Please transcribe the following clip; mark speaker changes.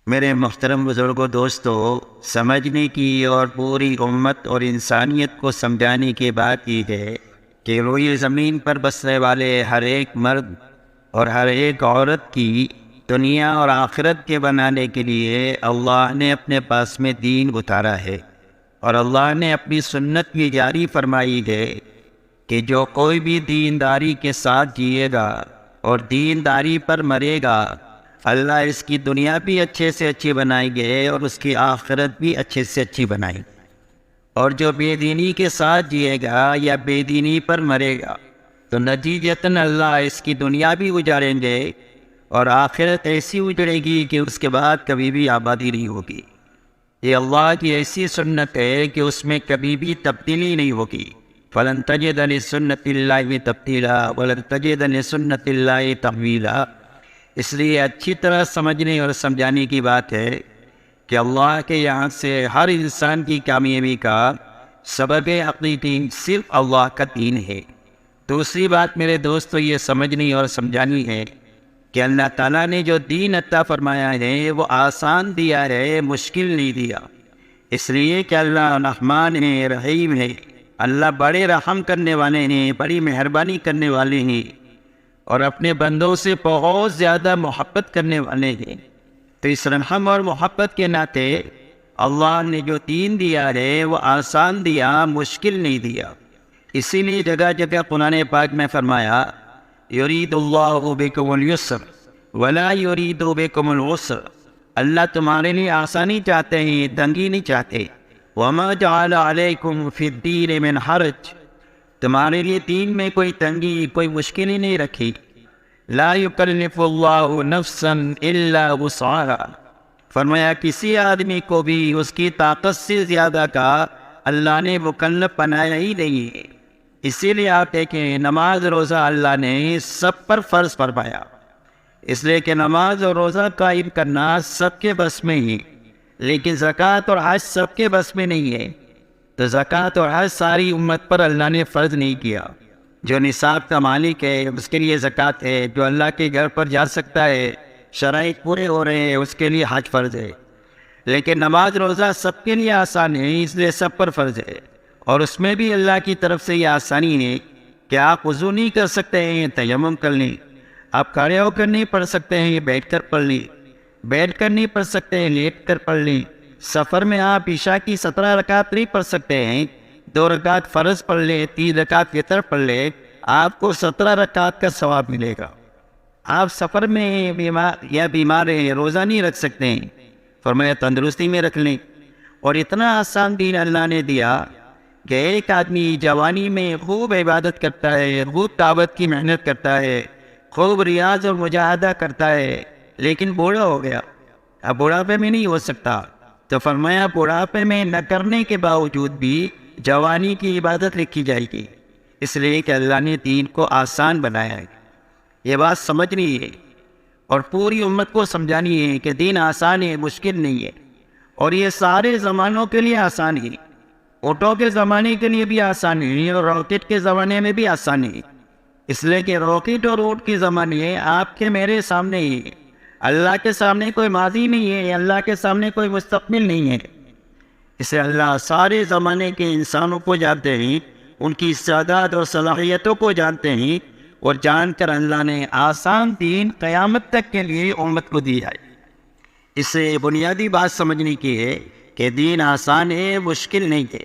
Speaker 1: میرے محترم بزرگوں، دوستو، سمجھنے کی اور پوری امت اور انسانیت کو سمجھانے کی بات یہ ہے کہ روئے زمین پر بسنے والے ہر ایک مرد اور ہر ایک عورت کی دنیا اور آخرت کے بنانے کے لیے اللہ نے اپنے پاس میں دین اتارا ہے، اور اللہ نے اپنی سنت بھی جاری فرمائی ہے کہ جو کوئی بھی دینداری کے ساتھ جیے گا اور دینداری پر مرے گا، اللہ اس کی دنیا بھی اچھے سے اچھی بنائیں گے اور اس کی آخرت بھی اچھے سے اچھی بنائیں گے۔ اور جو بے دینی کے ساتھ جیے گا یا بے دینی پر مرے گا تو نتیجتاً اللہ اس کی دنیا بھی اجاڑیں گے اور آخرت ایسی اجڑے گی کہ اس کے بعد کبھی بھی آبادی نہیں ہوگی۔ یہ اللہ کی ایسی سنت ہے کہ اس میں کبھی بھی تبدیلی نہیں ہوگی۔ فَلَن تَجِدَ لِسُنَّتِ اللَّهِ تَبْدِيلًا وَلَن تَجِدَ لِسُنَّتِ اللَّهِ تَحْوِيلًا۔ اس لیے اچھی طرح سمجھنے اور سمجھانے کی بات ہے کہ اللہ کے یہاں سے ہر انسان کی کامیابی کا سبب حقیقی صرف اللہ کا دین ہے۔ دوسری بات میرے دوستو یہ سمجھنی اور سمجھانی ہے کہ اللہ تعالیٰ نے جو دین عطا فرمایا ہے وہ آسان دیا ہے، مشکل نہیں دیا۔ اس لیے کہ اللہ رحمان ہے، رحیم ہے، اللہ بڑے رحم کرنے والے ہیں، بڑی مہربانی کرنے والے ہیں اور اپنے بندوں سے بہت زیادہ محبت کرنے والے ہیں۔ تو اس رحم اور محبت کے ناطے اللہ نے جو دین دیا ہے وہ آسان دیا، مشکل نہیں دیا۔ اسی لیے جگہ جگہ قرآن پاک میں فرمایا یرید اللہ بکم اليسر ولا یرید بکم العسر۔ اللہ تمہارے لیے آسانی چاہتے ہیں، تنگی نہیں چاہتے۔ وما جعل علیکم فی الدین من حرج، تمہارے لیے دین میں کوئی تنگی، کوئی مشکل ہی نہیں رکھی۔ لا یکلف اللہ نفسا الا وسعها، فرمایا کسی آدمی کو بھی اس کی طاقت سے زیادہ کا اللہ نے مکلف بنایا ہی نہیں ہے۔ اسی لیے آپ دیکھیں نماز روزہ اللہ نے سب پر فرض فرمایا، اس لیے کہ نماز اور روزہ قائم کرنا سب کے بس میں ہی، لیکن زکوٰۃ اور حج سب کے بس میں نہیں ہے۔ تو زکوٰۃ اور حج ساری امت پر اللہ نے فرض نہیں کیا۔ جو نصاب کا مالک ہے اس کے لیے زکوٰۃ ہے، جو اللہ کے گھر پر جا سکتا ہے، شرائط پورے ہو رہے ہیں، اس کے لیے حج فرض ہے۔ لیکن نماز روزہ سب کے لیے آسان ہے، اس لیے سب پر فرض ہے، اور اس میں بھی اللہ کی طرف سے یہ آسانی ہے کہ آپ وضو نہیں کر سکتے ہیں، تیمم کر لیں۔ آپ کھڑے ہو کر نہیں پڑھ سکتے ہیں، بیٹھ کر پڑھ لیں۔ بیٹھ کر نہیں پڑھ سکتے ہیں، لیٹ کر پڑھ لیں۔ سفر میں آپ عشاء کی 17 رکعت نہیں پڑھ سکتے ہیں، 2 رکعت فرض پڑھ لیں، 3 رکعت وتر پڑھ لیں، آپ کو 17 رکعت کا ثواب ملے گا۔ آپ سفر میں بیمار ہیں، روزہ نہیں رکھ سکتے ہیں، فرمایا تندرستی میں رکھ لیں۔ اور اتنا آسان دین اللہ نے دیا کہ ایک آدمی جوانی میں خوب عبادت کرتا ہے، خوب دعوت کی محنت کرتا ہے، خوب ریاض اور مجاہدہ کرتا ہے، لیکن بوڑھا ہو گیا، اب بڑھاپے میں نہیں ہو سکتا۔ تو فرمایا بڑھاپے میں نہ کرنے کے باوجود بھی جوانی کی عبادت رکھی جائے گی، اس لیے کہ اللہ نے دین کو آسان بنایا ہے۔ یہ بات سمجھنی ہے اور پوری امت کو سمجھانی ہے کہ دین آسان ہے، مشکل نہیں ہے، اور یہ سارے زمانوں کے لیے آسان ہے۔ اونٹوں کے زمانے کے لیے بھی آسان ہے اور راکٹ کے زمانے میں بھی آسان ہے، اس لیے کہ راکٹ اور اونٹ کے زمانے آپ کے میرے سامنے ہی ہے۔ اللہ کے سامنے کوئی ماضی نہیں ہے، اللہ کے سامنے کوئی مستقبل نہیں ہے۔ اسے اللہ سارے زمانے کے انسانوں کو جانتے ہیں، ان کی استعداد اور صلاحیتوں کو جانتے ہیں، اور جان کر اللہ نے آسان دین قیامت تک کے لیے امت کو دیا ہے۔ اس سے بنیادی بات سمجھنے کی ہے کہ دین آسان ہے، مشکل نہیں ہے۔